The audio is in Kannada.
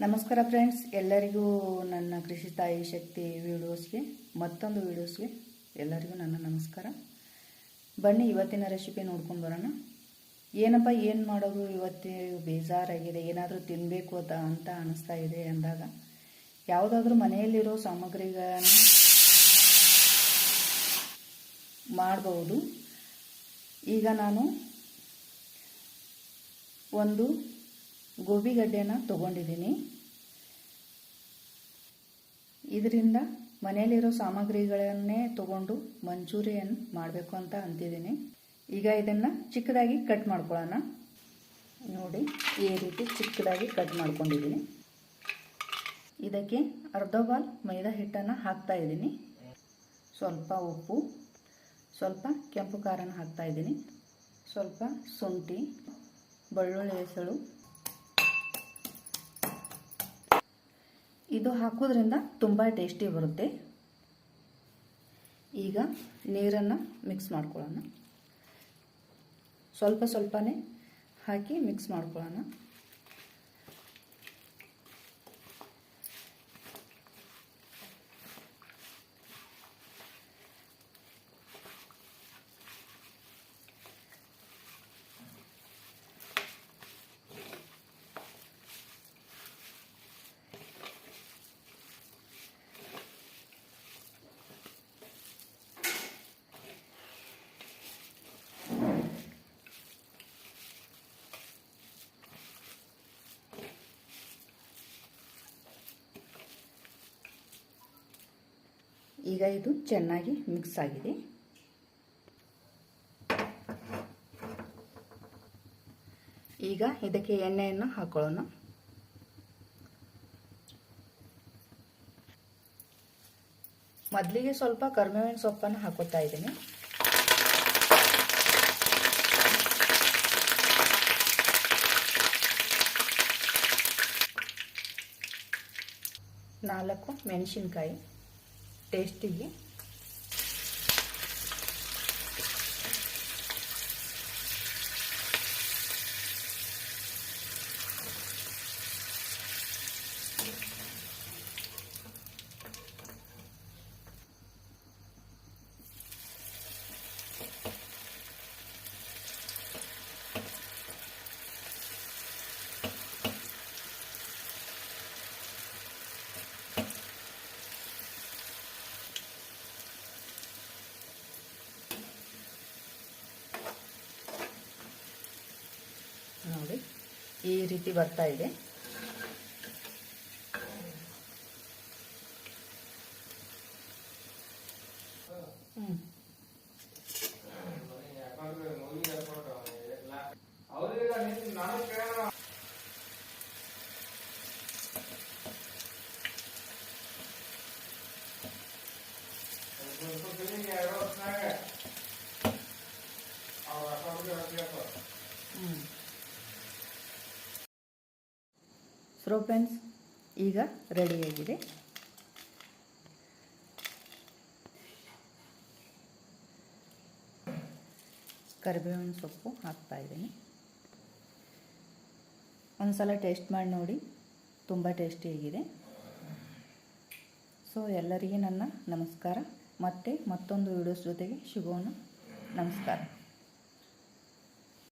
ನಮಸ್ಕಾರ ಫ್ರೆಂಡ್ಸ್, ಎಲ್ಲರಿಗೂ ನನ್ನ ಕೃಷಿ ತಾಯಿ ಶಕ್ತಿ ಮತ್ತೊಂದು ವಿಡಿಯೋಸ್ಗೆ ಎಲ್ಲರಿಗೂ ನನ್ನ ನಮಸ್ಕಾರ. ಬನ್ನಿ ಇವತ್ತಿನ ರೆಸಿಪಿ ನೋಡ್ಕೊಂಡು ಬರೋಣ. ಏನಪ್ಪ ಏನು ಮಾಡೋದು, ಇವತ್ತು ಬೇಜಾರಾಗಿದೆ, ಏನಾದರೂ ತಿನ್ನಬೇಕು ಅಂತ ಅನಿಸ್ತಾ ಇದೆ ಅಂದಾಗ ಯಾವುದಾದ್ರೂ ಮನೆಯಲ್ಲಿರೋ ಸಾಮಗ್ರಿಗಳನ್ನು ಮಾಡಬಹುದು. ಈಗ ನಾನು ಒಂದು ಗೋಬಿಗಡ್ಡೆನ ತೊಗೊಂಡಿದ್ದೀನಿ. ಇದರಿಂದ ಮನೆಯಲ್ಲಿರೋ ಸಾಮಗ್ರಿಗಳನ್ನೇ ತಗೊಂಡು ಮಂಚೂರಿಯನ್ ಮಾಡಬೇಕು ಅಂತ ಅಂತಿದ್ದೀನಿ. ಈಗ ಇದನ್ನು ಚಿಕ್ಕದಾಗಿ ಕಟ್ ಮಾಡ್ಕೊಳ್ಳೋಣ. ನೋಡಿ, ಈ ರೀತಿ ಚಿಕ್ಕದಾಗಿ ಕಟ್ ಮಾಡ್ಕೊಂಡಿದ್ದೀನಿ. ಇದಕ್ಕೆ ಅರ್ಧ ಬಾಲ್ ಮೈದಾ ಹಿಟ್ಟನ್ನು ಹಾಕ್ತಾ ಇದ್ದೀನಿ. ಸ್ವಲ್ಪ ಉಪ್ಪು, ಸ್ವಲ್ಪ ಕೆಂಪು ಖಾರನ ಹಾಕ್ತಾ ಇದ್ದೀನಿ, ಸ್ವಲ್ಪ ಶುಂಠಿ, ಬೆಳ್ಳುಳ್ಳಿ ಹೆಸಳು. ಇದು ಹಾಕೋದ್ರಿಂದ ತುಂಬ ಟೇಸ್ಟಿ ಬರುತ್ತೆ. ಈಗ ನೀರನ್ನು ಮಿಕ್ಸ್ ಮಾಡ್ಕೊಳ್ಳೋಣ. ಸ್ವಲ್ಪನೇ ಹಾಕಿ ಮಿಕ್ಸ್ ಮಾಡ್ಕೊಳ್ಳೋಣ. ಈಗ ಇದು ಚೆನ್ನಾಗಿ ಮಿಕ್ಸ್ ಆಗಿದೆ. ಈಗ ಇದಕ್ಕೆ ಎಣ್ಣೆಯನ್ನು ಹಾಕೊಳ್ಳೋಣ. ಮೊದಲಿಗೆ ಸ್ವಲ್ಪ ಕರಿಬೇವಿನ ಸೊಪ್ಪನ್ನು ಹಾಕೋತಾ ಇದ್ದೀನಿ. ನಾಲ್ಕು ಮೆಣಸಿನಕಾಯಿ ಟೇಸ್ಟಿಗೆ. ನೋಡಿ, ಈ ರೀತಿ ಬರ್ತಾ ಇದೆ. ಸೊ ಫ್ರೆಂಡ್ಸ್, ಈಗ ರೆಡಿಯಾಗಿದೆ. ಕರಿಬೇವಿನ ಸೊಪ್ಪು ಹಾಕ್ತಾ ಇದ್ದೀನಿ. ಒಂದ್ಸಲ ಟೇಸ್ಟ್ ಮಾಡಿ ನೋಡಿ, ತುಂಬ ಟೇಸ್ಟಿಯಾಗಿದೆ. ಸೊ ಎಲ್ಲರಿಗೆ ನನ್ನ ನಮಸ್ಕಾರ. ಮತ್ತೆ ಮತ್ತೊಂದು ವಿಡಿಯೋಸ್ ಜೊತೆಗೆ ಸಿಗೋಣ. ನಮಸ್ಕಾರ.